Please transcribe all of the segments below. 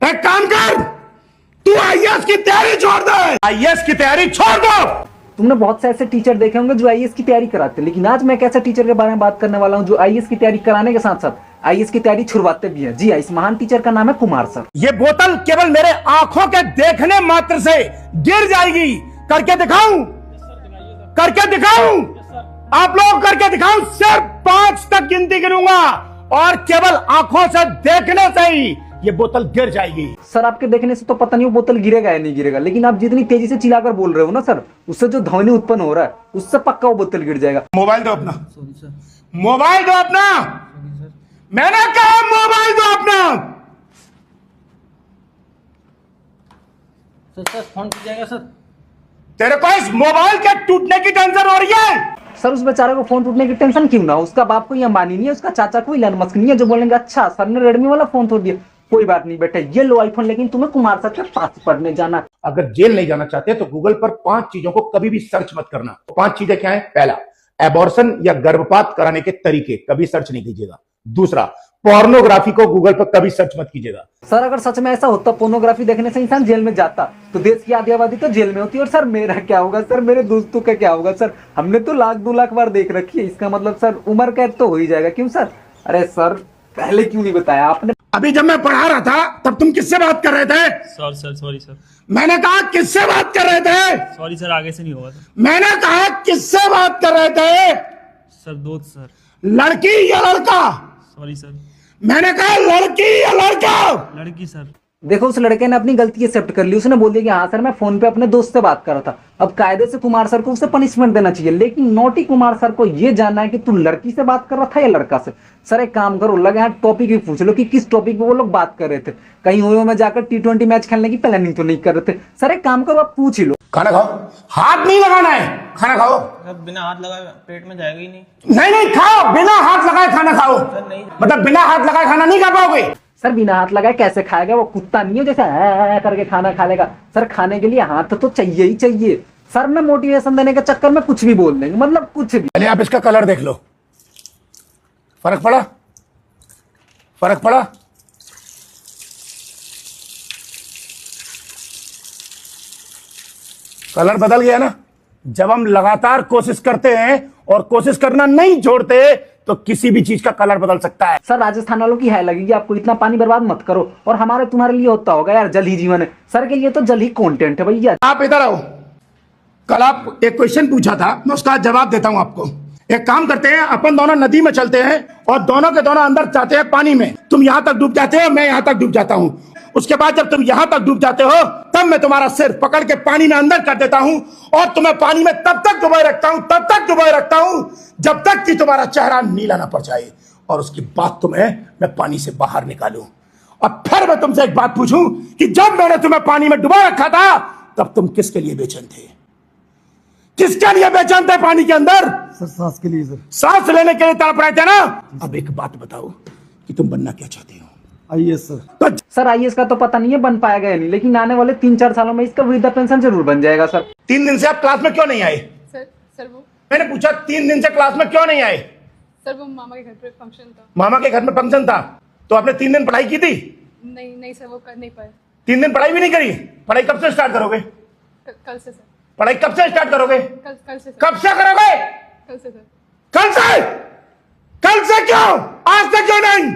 एक काम कर, तू आईएएस की तैयारी छोड़ दे, आईएएस की तैयारी छोड़ दो। तुमने बहुत से ऐसे टीचर देखे होंगे जो आईएएस की तैयारी कराते हैं, लेकिन आज मैं एक ऐसे टीचर के बारे में बात करने वाला हूं जो आईएएस की तैयारी कराने के साथ साथ आईएएस की तैयारी छुड़वाते भी हैं। जी हाँ, इस महान टीचर का नाम है कुमार सर। ये बोतल केवल मेरे आंखों के देखने मात्र से गिर जाएगी। करके दिखाऊं, करके दिखाऊं, आप लोग करके दिखाऊं। सिर्फ 5 तक गिनती गिनूंगा और केवल आंखों से देखने से ही ये बोतल गिर जाएगी। सर आपके देखने से तो पता नहीं वो बोतल गिरेगा या नहीं गिरेगा, लेकिन आप जितनी तेजी से चिल्लाकर बोल रहे हो ना सर, उससे जो ध्वनि उत्पन्न हो रहा है उससे पक्का वो बोतल गिर जाएगा। मोबाइल दो अपना, मोबाइल दो अपना, मैंने कहा मोबाइल दो अपना। सर फोन टूट जाएगा सर। तेरे को इस मोबाइल के टूटने की टेंशन हो रही है? सर उस बेचारे को फोन टूटने की टेंशन क्यों ना हो, उसका बाप कोई अंबानी नहीं है, उसका चाचा कोई इलॉन मस्क नहीं है जो बोलेंगे अच्छा सर ने रेडमी वाला फोन तोड़ दिया। कोई बात नहीं बेटा, ये लो आईफोन, लेकिन तुम्हें कुमार सर के पास पढ़ने जाना। अगर जेल नहीं जाना चाहते तो गूगल पर 5 चीजों को कभी भी सर्च मत करना। 5 चीजें क्या है? पहला, एबॉर्शन या गर्भपात कराने के तरीके कभी सर्च नहीं कीजिएगा। दूसरा, पोर्नोग्राफी को गूगल पर कभी सर्च मत कीजिएगा। सर अगर सच में ऐसा होता पोर्नोग्राफी देखने से इंसान जेल में जाता तो देश की आधी आबादी तो जेल में होती। और सर मेरा क्या होगा सर, मेरे दोस्तों का क्या होगा सर? हमने तो 1,00,000 2 लाख बार देख रखी है, इसका मतलब सर उम्र कैद तो हो ही जाएगा। क्यों सर? अरे सर पहले क्यों नहीं बताया आपने? अभी जब मैं पढ़ा रहा था तब तुम किससे बात कर रहे थे? Sorry sir. मैंने कहा किससे बात कर रहे थे? सॉरी सर, आगे से नहीं होगा सर। मैंने कहा किससे बात कर रहे थे? सर दोस्त सर। लड़की या लड़का? Sorry sir. मैंने कहा लड़की या लड़का? लड़की सर। देखो उस लड़के ने अपनी गलती एक्सेप्ट कर ली, उसने बोल दिया कि हाँ सर मैं फोन पे अपने दोस्त से बात कर रहा था। अब कायदे से कुमार सर को उसे पनिशमेंट देना चाहिए, लेकिन नोटी कुमार सर को ये जानना है कि तू लड़की से बात कर रहा था या लड़का से। सर एक काम करो, लगे यहाँ टॉपिक भी पूछ लो कि किस टॉपिक पे वो लोग बात कर रहे थे। कहीं ओयो में जाकर T20 मैच खेलने की प्लानिंग तो नहीं कर रहे थे। सर एक काम करो, आप पूछ ही लो। खाना खाओ, हाथ नहीं लगाना है, खाना खाओ। बिना हाथ लगाए पेट में जाएगा ही नहीं। नहीं खाओ, बिना हाथ लगाए खाना खाओ। नहीं। मतलब बिना हाथ लगाए खाना नहीं खा पाओगे। सर बिना हाथ लगाए कैसे खाएगा? वो कुत्ता नहीं है जैसे करके खाना खा लेगा। सर खाने के लिए हाथ तो चाहिए ही चाहिए। सर में मोटिवेशन देने के चक्कर में कुछ भी बोल देंगे, मतलब कुछ भी। पहले आप इसका कलर देख लो, फर्क पड़ा? फर्क पड़ा? कलर बदल गया ना। जब हम लगातार कोशिश करते हैं और कोशिश करना नहीं छोड़ते तो किसी भी चीज का कलर बदल सकता है। सर राजस्थान वालों की है लगेगी आपको, इतना पानी बर्बाद मत करो। और हमारे तुम्हारे लिए होता होगा यार, जल ही जीवन है। सर के लिए तो जल ही कंटेंट है भैया। आप इधर आओ। कल आप एक क्वेश्चन पूछा था, मैं उसका जवाब देता हूं आपको। एक काम करते हैं, अपन दोनों नदी में चलते हैं और दोनों के दोनों अंदर जाते हैं पानी में। तुम यहां तक डूब जाते हो, मैं यहां तक डूब जाता हूं। उसके बाद जब तुम यहां तक डूब जाते हो तब मैं तुम्हारा सिर पकड़ के पानी में अंदर कर देता हूं और तुम्हें पानी में तब तक डुबोए रखता हूं, तब तक डुबोए रखता हूं जब तक कि तुम्हारा चेहरा नीला ना पड़ जाए। और उसके बाद तुम्हें मैं पानी से बाहर निकालूं। और फिर मैं तुमसे एक बात पूछूं कि जब मैंने तुम्हें पानी में डुबो रखा था तब तुम किसके लिए बेचैन थे? किसके लिए बेचैन थे पानी के अंदर? सर सांस के लिए सर। सांस लेने के लिए तड़प रहे थे ना। अब एक बात बताओ कि तुम बनना क्या चाहते हो? IAS sir. तो सर आईएएस का तो पता नहीं है बन पाएगा या नहीं, लेकिन आने वाले 3-4 सालों में इसका वृद्धा पेंशन जरूर बन जाएगा। सर 3 दिन से आप क्लास में क्यों नहीं आए? सर वो मैंने पूछा 3 दिन से क्लास में क्यों नहीं आए? सर वो मामा के घर पे फंक्शन था। मामा के घर में फंक्शन था तो आपने 3 दिन पढ़ाई की थी? नहीं सर वो कर नहीं पाए। 3 दिन पढ़ाई भी नहीं करी? पढ़ाई कब से स्टार्ट करोगे? कल से सर। पढ़ाई कब से स्टार्ट करोगे? कल से सर। कब से करोगे? कल से सर। कल से? कल से क्यों? आज से क्यों नहीं?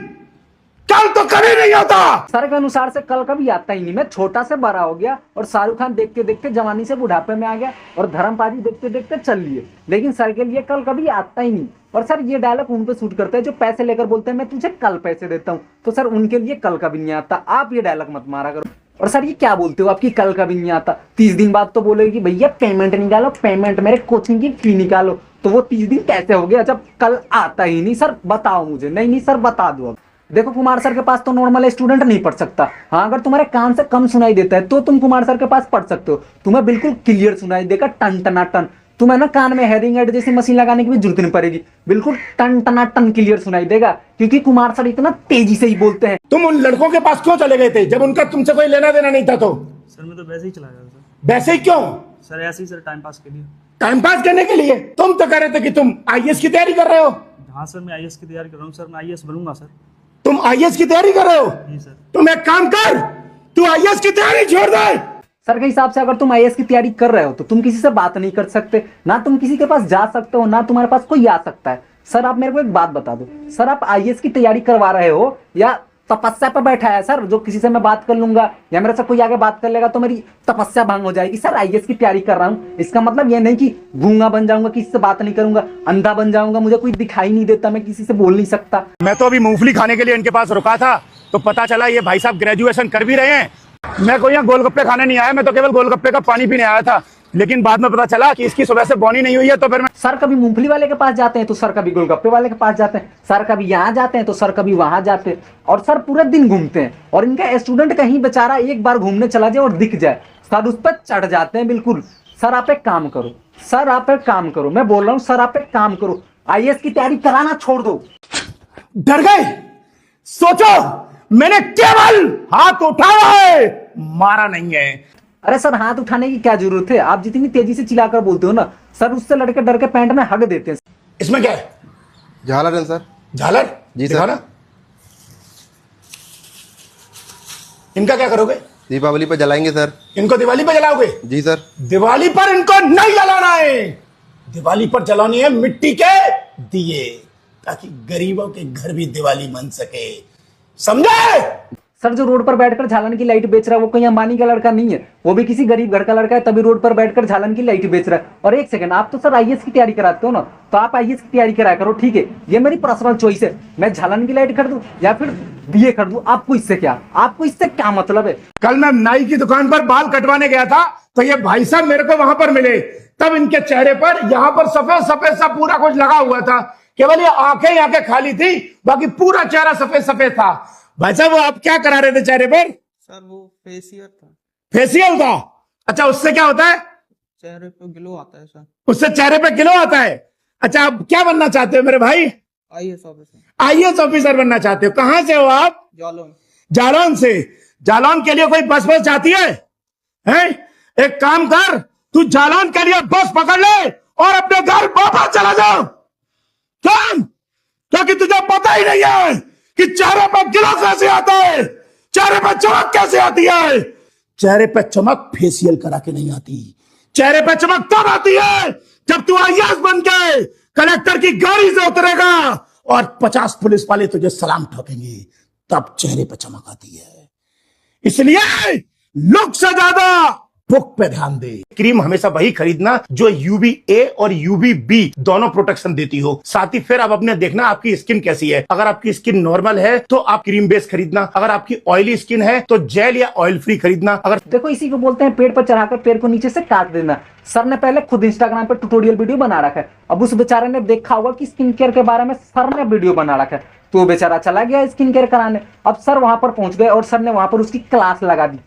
कल तो कभी नहीं होता। सर के अनुसार से कल कभी आता ही नहीं। मैं छोटा से बड़ा हो गया और शाहरुख खान देखते देखते जवानी से बुढ़ापे में आ गया और धर्मपाजी देखते देखते चल लिए, लेकिन सर के लिए कल कभी आता ही नहीं। और सर ये डायलॉग उन पे शूट करते हैं जो पैसे लेकर बोलते हैं मैं तुझे कल पैसे देता हूँ, तो सर उनके लिए कल कभी नहीं आता। आप ये डायलॉग मत मारा करो। और सर ये क्या बोलते हो आपकी कल कभी नहीं आता? 30 दिन बाद तो बोलोगे कि भैया पेमेंट निकालो, पेमेंट मेरे कोचिंग की फी निकालो। तो वो 30 दिन कैसे हो गया जब कल आता ही नहीं? सर बताओ मुझे। नहीं सर बता दो। अब देखो कुमार सर के पास तो नॉर्मल स्टूडेंट नहीं पढ़ सकता। हाँ अगर तुम्हारे कान से कम सुनाई देता है तो तुम कुमार सर के पास पढ़ सकते हो, तुम्हें बिल्कुल क्लियर सुनाई देगा, टन टना टन। तुम्हें ना कान में हेयरिंग एड जैसी मशीन लगाने की भी जरूरत नहीं पड़ेगी, बिल्कुल टन टना टन क्लियर सुनाई देगा, क्योंकि कुमार सर इतना तेजी से ही बोलते हैं। तुम उन लड़कों के पास क्यों चले गए थे जब उनका तुमसे कोई लेना देना नहीं था? तो सर मैं तो वैसे ही चला गया सर। वैसे ही क्यों? सर ऐसे ही सर, टाइम पास के लिए। टाइम पास करने के लिए? तुम तो कह रहे थे कि तुम आईएएस की तैयारी कर रहे हो। हाँ सर मैं आईएएस की तैयारी कर रहा हूँ सर, मैं आईएएस बनूंगा सर। तुम आईएएस की तैयारी कर रहे हो? जी सर। तुम एक काम कर, तू आईएएस की तैयारी छोड़ दे। सर के हिसाब से अगर तुम आईएएस की तैयारी कर रहे हो तो तुम किसी से बात नहीं कर सकते, ना तुम किसी के पास जा सकते हो, ना तुम्हारे पास कोई आ सकता है। सर आप मेरे को एक बात बता दो, सर आप आईएएस की तैयारी करवा रहे हो या तपस्या पर बैठा है? सर जो किसी से मैं बात कर लूंगा या मेरे से कोई आगे बात कर लेगा तो मेरी तपस्या भंग हो जाएगी। सर आईएएस की तैयारी कर रहा हूँ, इसका मतलब ये नहीं कि गूंगा बन जाऊंगा, किसी से बात नहीं करूंगा, अंधा बन जाऊंगा, मुझे कोई दिखाई नहीं देता, मैं किसी से बोल नहीं सकता। मैं तो अभी मूंगफली खाने के लिए इनके पास रुका था तो पता चला ये भाई साहब ग्रेजुएशन कर भी रहे हैं। मैं कोई यहाँ गोलगप्पे खाने नहीं आया, मैं तो केवल गोलगप्पे का पानी पीने आया था, लेकिन बाद में पता चला कि इसकी सुबह से बॉनी नहीं हुई है। तो फिर मैं सर कभी मूंगफली वाले के पास जाते हैं तो सर कभी गोलगप्पे वाले के पास जाते हैं, सर कभी यहाँ जाते हैं तो सर कभी वहां जाते हैं, और सर पूरे दिन घूमते हैं। और इनका स्टूडेंट कहीं बेचारा एक बार घूमने चला जाए और दिख जाए, सर उस पर चढ़ जाते हैं बिल्कुल। सर आप एक काम करो, सर आप एक काम करो, मैं बोल रहा हूँ सर आप एक काम करो, आईएएस की तैयारी कराना छोड़ दो। डर गए? सोचो, मैंने केवल हाथ उठाया है, मारा नहीं है। अरे सर हाथ उठाने की क्या जरूरत है, आप जितनी तेजी से चिल्लाकर बोलते हो ना सर, उससे लड़के डर के पैंट में हग देते हैं। इसमें क्या है? झालर है सर। झालर? जी सर। दिखाओ ना। इनका क्या करोगे? दीपावली पर जलाएंगे सर। इनको दिवाली पर जलाओगे? जी सर। दिवाली पर इनको नहीं जलाना है, दिवाली पर जलानी है मिट्टी के दिए, ताकि गरीबों के घर भी दिवाली मन सके, समझे? सर जो रोड पर बैठकर झालन की लाइट बेच रहा है वो कोई अंबानी का लड़का नहीं है, वो भी किसी गरीब घर का लड़का है, तभी रोड पर बैठकर झालन की लाइट बेच रहा है। और एक सेकंड, आप तो सर आईएएस की तैयारी कराते हो ना, तो आप आईएएस की तैयारी कराया करो, ठीक है? ये मेरी पर्सनल चॉइस है, मैं झालन की लाइट खरीदूं या फिर दिए खरीदूं, आपको इससे क्या, आपको इससे क्या मतलब है? कल मैं नाई की दुकान पर बाल कटवाने गया था तो ये भाई साहब मेरे को वहां पर मिले, तब इनके चेहरे पर यहाँ पर सफेद सफेद सा पूरा कुछ लगा हुआ था, केवल ये आंखें खाली थी, बाकी पूरा चेहरा सफेद सफेद था। भाई साहब वो आप क्या करा रहे थे चेहरे पर? सर वो फेसियल था। फेशियल था? अच्छा, उससे क्या होता है? चेहरे पे ग्लो आता है सर। उससे चेहरे पे ग्लो आता है? अच्छा, आप क्या बनना चाहते हो मेरे भाई? IAS officer. आईएएस ऑफिसर बनना चाहते हो? कहां से हो आप? जालौन। जालौन से? जालौन के लिए कोई बस जाती है? हैं? एक काम कर, तू जालौन के लिए बस पकड़ ले और अपने घर वापस चला जाओ। क्यों? क्योंकि तुझे पता ही नहीं है कि चेहरे पर ग्लो कैसे आता है, चेहरे पर चमक कैसे आती है। चेहरे पर चमक फेशियल करा के नहीं आती, चेहरे पर चमक तब आती है जब तू आईएएस बन के कलेक्टर की गाड़ी से उतरेगा और 50 पुलिस वाले तुझे सलाम ठोकेंगे, तब चेहरे पर चमक आती है। इसलिए लुक से ज्यादा बुक पे ध्यान दे। क्रीम हमेशा वही खरीदना जो UVA और UVB दोनों प्रोटेक्शन देती हो। साथ ही फिर आप अपने देखना आपकी स्किन कैसी है। अगर आपकी स्किन नॉर्मल है तो आप क्रीम बेस खरीदना, अगर आपकी ऑयली स्किन है तो जेल या ऑयल फ्री खरीदना। अगर देखो इसी को बोलते हैं पेड़ पर चढ़ाकर पेड़ को नीचे से काट देना। सर ने पहले खुद इंस्टाग्राम पर ट्यूटोरियल वीडियो बना रखा है, अब उस बेचारे ने देखा होगा कि स्किन केयर के बारे में सर ने वीडियो बना रखा है, तो वो बेचारा चला गया स्किन केयर कराने। अब सर वहां पर पहुंच गए और सर ने वहां पर उसकी क्लास लगा दी।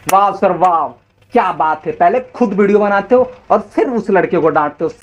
वाह सर वाह, क्या बात है, पहले खुद वीडियो बनाते हो और फिर उस लड़के को डांटते हो।